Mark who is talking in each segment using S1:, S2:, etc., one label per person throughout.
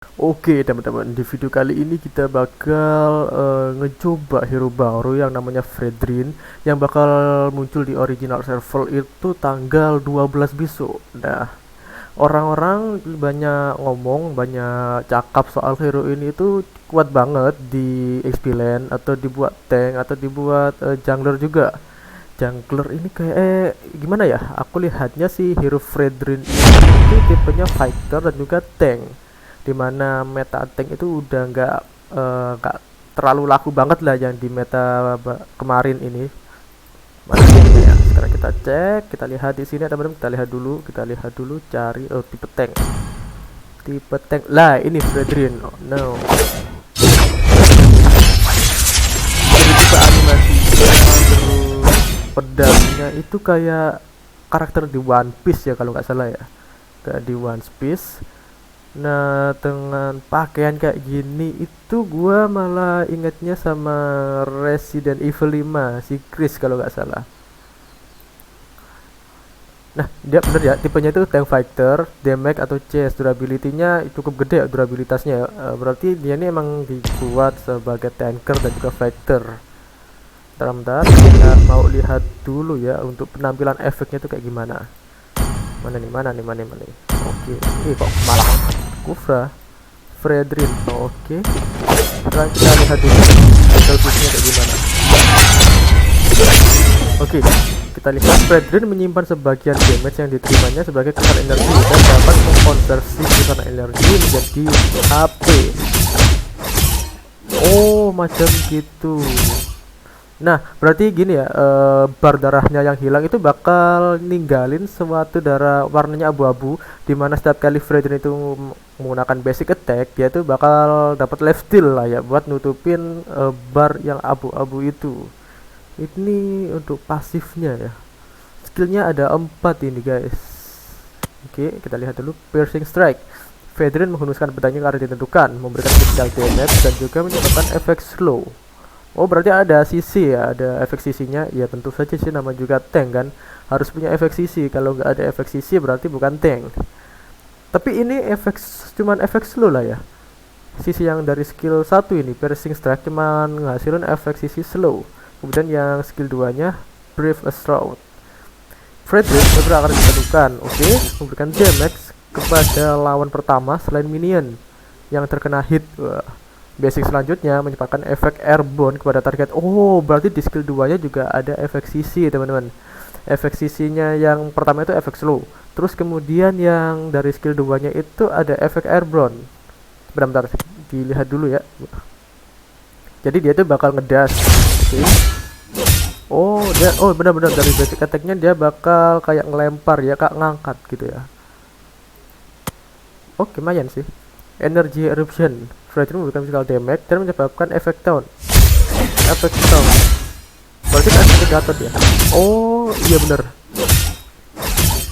S1: Oke teman-teman, di video kali ini kita bakal ngecoba hero baru yang namanya Fredrin yang bakal muncul di original server itu tanggal 12 besok. Nah, orang-orang banyak ngomong, banyak cakap soal hero ini itu kuat banget di XP lane atau dibuat tank atau dibuat jungler juga. Jungler ini kayak gimana ya? Aku lihatnya sih hero Fredrin itu tipenya fighter dan juga tank, dimana meta tank itu udah nggak terlalu laku banget lah yang di meta kemarin ini. Mana sih ya? Sekarang kita cek, kita lihat di sini teman-teman, kita lihat dulu cari tipe tank lah ini Fredrin. Oh, no. Jadi tipe animasinya terus pedangnya itu kayak karakter di One Piece ya kalau nggak salah ya, kayak di One Piece. Nah, dengan pakaian kayak gini itu gua malah ingetnya sama Resident Evil 5, si Chris kalau nggak salah. Nah, dia bener ya, tipenya itu tank fighter, damage atau chase, durability-nya cukup gede ya durabilitasnya ya. Berarti dia ini emang dibuat sebagai tanker dan juga fighter. Bentar, kita mau lihat dulu ya untuk penampilan efeknya itu kayak gimana. Mana nih. Oke, ini kok malah Kufra Fredrin. Oke, sekarang kita lihat dulu battle kayak gimana. Oke, kita lihat Fredrin menyimpan sebagian damage yang diterimanya sebagai kesan energi dan dapat mengkonversi kesan energi menjadi HP. Oh, macam gitu. Nah, berarti gini ya, bar darahnya yang hilang itu bakal ninggalin suatu darah warnanya abu-abu, dimana setiap kali Fredrin itu menggunakan basic attack, dia tuh bakal dapat life steal lah ya, buat nutupin bar yang abu-abu itu. Ini untuk pasifnya ya. Skillnya ada 4 ini guys. Oke, kita lihat dulu piercing strike. Fredrin menghunuskan pedangnya karena ditentukan, memberikan physical damage dan juga menyebabkan efek slow. Oh, berarti ada sisi ya, ada efek sisinya. Ya tentu saja sih, nama juga tank kan, harus punya efek sisi. Kalau nggak ada efek sisi berarti bukan tank. Tapi ini cuman efek slow lah ya. Sisi yang dari skill 1 ini piercing strike cuman ngasilin efek sisi slow. Kemudian yang skill 2 nya Brave Assault. Frederick akan ditentukan, oke, memberikan damage kepada lawan pertama selain minion yang terkena hit. Wah. Basic selanjutnya menyebabkan efek airborne kepada target. Oh, berarti di skill 2 nya juga ada efek sisi teman-teman. Efek sisinya yang pertama itu efek slow, terus kemudian yang dari skill 2 nya itu ada efek airborne. Bentar, dilihat dulu ya. Jadi dia tuh bakal ngedash. Oke. Oh benar-benar dari basic attack-nya dia bakal kayak ngelempar ya, kak, ngangkat gitu ya. Oh, lumayan sih. Energy eruption. Fredrin memberikan physical damage dan menyebabkan efek taunt. Efek taunt. Berarti kan Gatot ya. Oh, iya bener.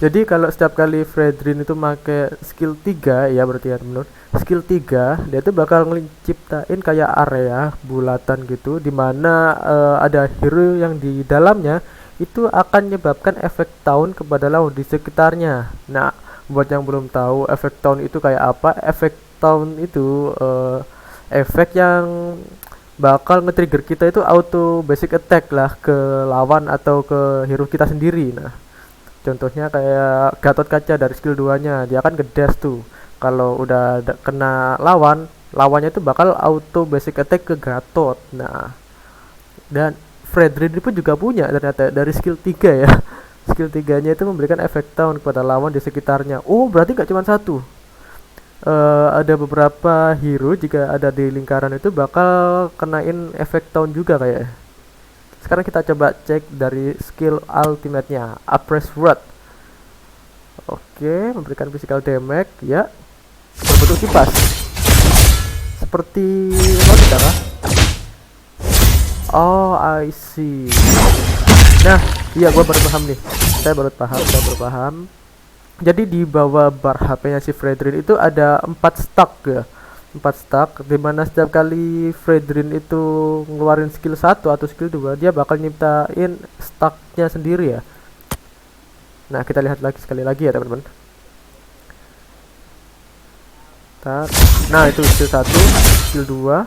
S1: Jadi kalau setiap kali Fredrin itu pakai skill 3 ya, berarti ya menurut skill 3 dia tuh bakal menciptain kayak area bulatan gitu, dimana ada hero yang di dalamnya itu akan menyebabkan efek taunt kepada lawan di sekitarnya. Nah, buat yang belum tahu efek taunt itu kayak apa, efek taunt itu efek yang bakal nge-trigger kita itu auto basic attack lah ke lawan atau ke hero kita sendiri. Nah, contohnya kayak Gatot Kaca dari skill 2 nya, dia kan ngedash tuh. Kalau udah kena lawannya itu bakal auto basic attack ke Gatot. Nah, dan Fredrin pun juga punya ternyata dari skill 3 ya. Skill 3 nya itu memberikan efek taunt kepada lawan di sekitarnya. Oh, berarti nggak cuma satu. Ada beberapa hero jika ada di lingkaran itu bakal kenain efek taunt juga kayak. Sekarang kita coba cek dari skill ultimate-nya, Appress Word. Oke, memberikan physical damage ya, berbentuk kipas. Seperti Logita kah? Oh, I see. Nah, iya gua baru paham nih. Saya baru paham. Jadi di bawah bar HP-nya si Fredrin itu ada 4 stack ya. 4 stack, dimana setiap kali Fredrin itu ngeluarin skill 1 atau skill 2 dia bakal nyiptain stacknya sendiri ya. Nah, kita lihat lagi sekali lagi ya teman-teman. Bentar. Nah itu skill 1, skill 2,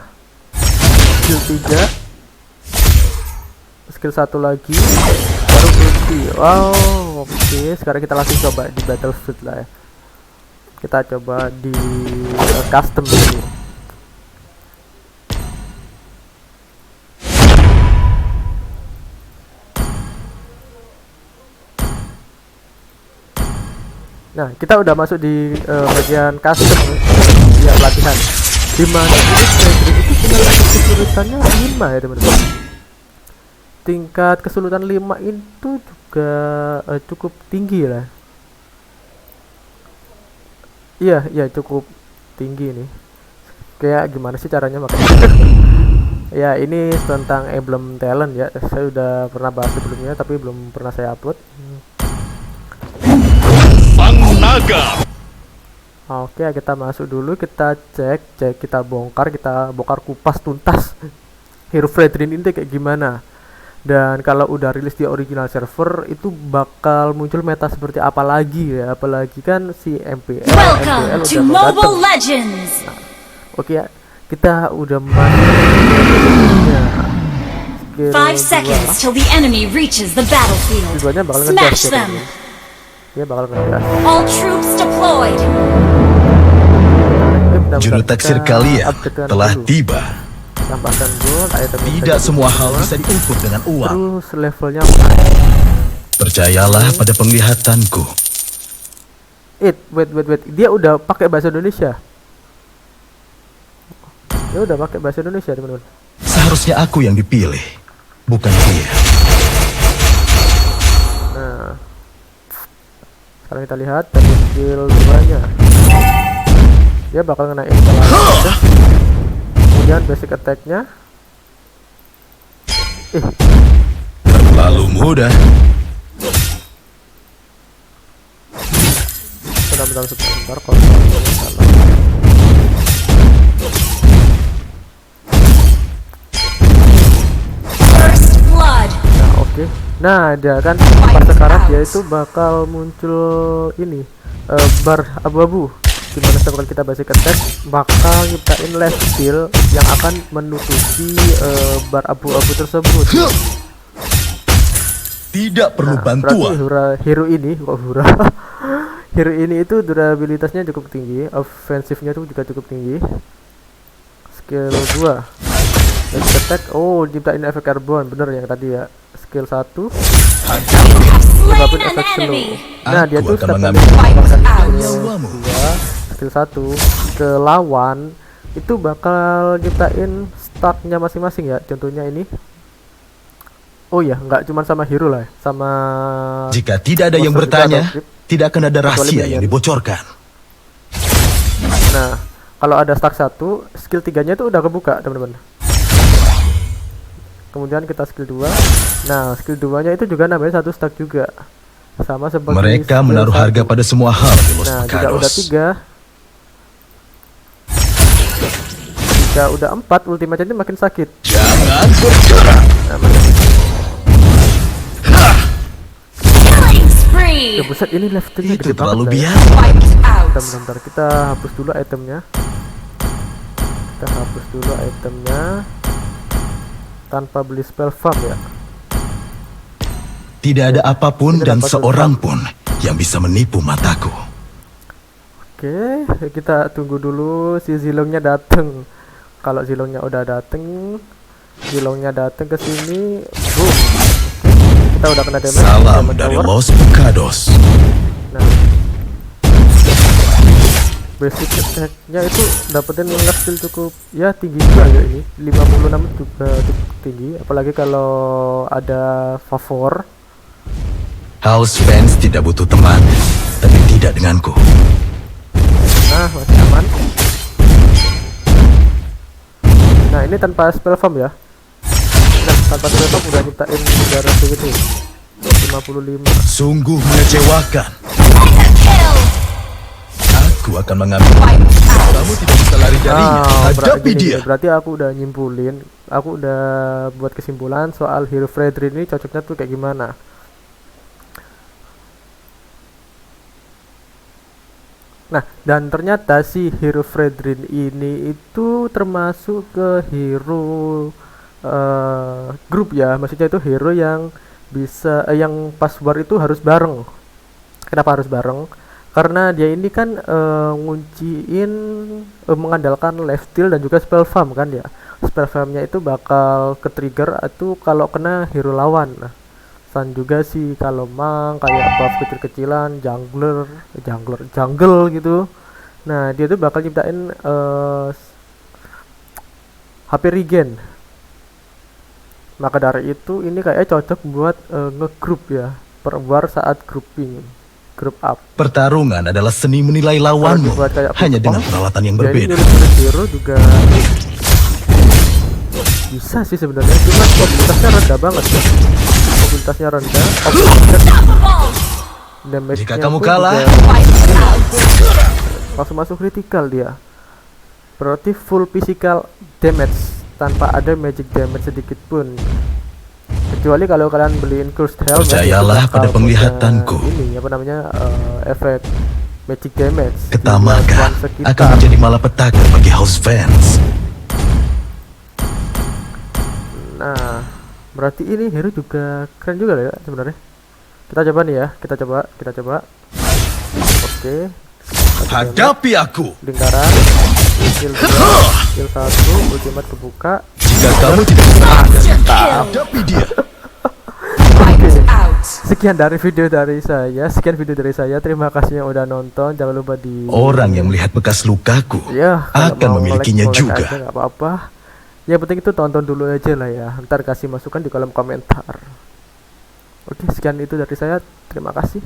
S1: skill 3, skill 1 lagi, baru ulti. Wow, oke. Sekarang kita langsung coba di Battlefield lah ya. Kita coba di custom dulu. Nah, kita udah masuk di bagian custom ya, pelatihan. Dimana ini itu tinggal kesulitannya 5 ya teman-teman. Tingkat kesulitan 5 itu juga cukup tinggi lah. Iya cukup tinggi nih. Kayak gimana sih caranya makanya? Ya ini tentang emblem talent ya. Saya udah pernah bahas sebelumnya tapi belum pernah saya upload.
S2: Sang Naga.
S1: Oke, kita masuk dulu, kita cek, kita bongkar kupas tuntas Hero Fredrin ini kayak gimana. Dan kalau udah rilis di original server itu bakal muncul meta seperti apa lagi ya, apalagi kan si MPL udah mau datang. Nah, oke ya, kita udah masuk
S3: 5 seconds till the enemy reaches the battlefield. Smash them.
S1: Dia bakal ngegas.
S3: All troops deployed.
S2: Juru taksir kalian telah tiba.
S1: Tambahkan gold,
S2: tidak semua hal bisa diukur dengan uang.
S1: Terus levelnya
S2: percayalah pada penglihatanku.
S1: Wait. Dia udah pakai bahasa Indonesia. Teman-teman.
S2: Seharusnya aku yang dipilih, bukan dia.
S1: Nah, sekarang kita lihat dari skill 2-nya. Dia bakal ngenain selanjutnya. Kemudian basic attack-nya.
S2: Terlalu mudah.
S1: Sebentar, kalau salah.
S3: First blood.
S1: Nah, oke. Nah, dia kan pas sekarang dia itu bakal muncul ini bar abu-abu. Dimana setelah kita basic attack bakal nyiptain last skill yang akan menutupi bar abu-abu tersebut.
S2: Tidak perlu bantuan.
S1: Hero ini hero ini itu durabilitasnya cukup tinggi, offensifnya itu juga cukup tinggi. Skill 2 basic attack, nyiptain efek carbon, bener yang tadi ya. Skill 1 nyebabin efek slow. Nah dia tuh setiap kali skill 1 ke lawan itu bakal nyiptain statnya masing-masing ya. Contohnya ini. Oh ya, nggak cuma sama hero lah, sama
S2: jika tidak ada yang bertanya, tidak akan ada rahasia yang dibocorkan.
S1: Nah, kalau ada stack 1, skill 3-nya itu udah kebuka, teman-teman. Kemudian kita skill 2. Nah, skill 2-nya itu juga namanya 1 stack juga. Sama seperti
S2: mereka menaruh harga pada semua hal di Los Pecados.
S1: Jika udah 3, jika udah 4, ultimate-nya makin sakit.
S2: Jangan bergerak.
S1: Ya buset, ini levelnya
S2: itu
S1: gede
S2: terlalu
S1: banget
S2: biasa.
S1: Bentar, kita hapus dulu itemnya. Tanpa beli spell farm ya.
S2: Tidak ada apapun dan seorang pun yang bisa menipu mataku.
S1: Oke, kita tunggu dulu si Zilongnya dateng. Kalau Zilongnya udah dateng ke sini, boom. Kita udah kena damage.
S2: Salam dari Los Pecados.
S1: Nah, basic attack-nya itu dapetin skill cukup ya tinggi juga ya ini. 56 juga cukup tinggi, apalagi kalau ada favor.
S2: House fans tidak butuh teman, tapi tidak denganku.
S1: Nah, masih aman. Nah, ini tanpa spell farm ya. Nah, tanpa spell farm udah nyiptain darah begitu. 55.
S2: Sungguh mengecewakan. Aku akan mengambil. Kamu tidak bisa lari darinya. Hadapi dia.
S1: Berarti aku udah nyimpulin, aku udah buat kesimpulan soal Hero Fredrin ini cocoknya tuh kayak gimana. Nah, dan ternyata si hero Fredrin ini itu termasuk ke hero grup ya. Maksudnya itu hero yang bisa yang pas war itu harus bareng. Kenapa harus bareng? Karena dia ini kan ngunciin mengandalkan lifesteal dan juga spell farm kan ya. Spell farmnya itu bakal ke trigger itu kalau kena hero lawan. Nah, juga sih kalau mang kayak buff kecil-kecilan jungle gitu. Nah, dia tuh bakal nyiptain HP regen. Maka dari itu ini kayak cocok buat ngegroup ya, perwar saat grouping, group up.
S2: Pertarungan adalah seni menilai lawanmu hanya dengan peralatan yang berbeda.
S1: Jadi hero juga bisa sih sebenarnya, cuma mobilitasnya rendah banget ya. Mobilitasnya rendah,
S2: Jika kamu kalah,
S1: langsung masuk critical dia. Berarti full physical damage tanpa ada magic damage sedikit pun. Kecuali kalau kalian beliin cursed helmet.
S2: Percayalah pada penglihatanku.
S1: Ini apa namanya efek magic damage.
S2: Ketamakan akan menjadi malapetaka bagi house fans.
S1: Nah, berarti ini hero juga keren juga ya sebenarnya. Kita coba nih ya, kita coba. Oke.
S2: Hadapi aku.
S1: Lingkaran. Skill 2, skill 1, ultimate kebuka.
S2: Jika kamu tidak hadapi dia.
S1: Sekian video dari saya. Terima kasih yang udah nonton. Jangan lupa di
S2: Orang yang melihat bekas lukaku akan memilikinya juga.
S1: Nggak apa-apa. Yang penting itu tonton dulu aja lah ya. Ntar kasih masukan di kolom komentar. Oke, sekian itu dari saya. Terima kasih.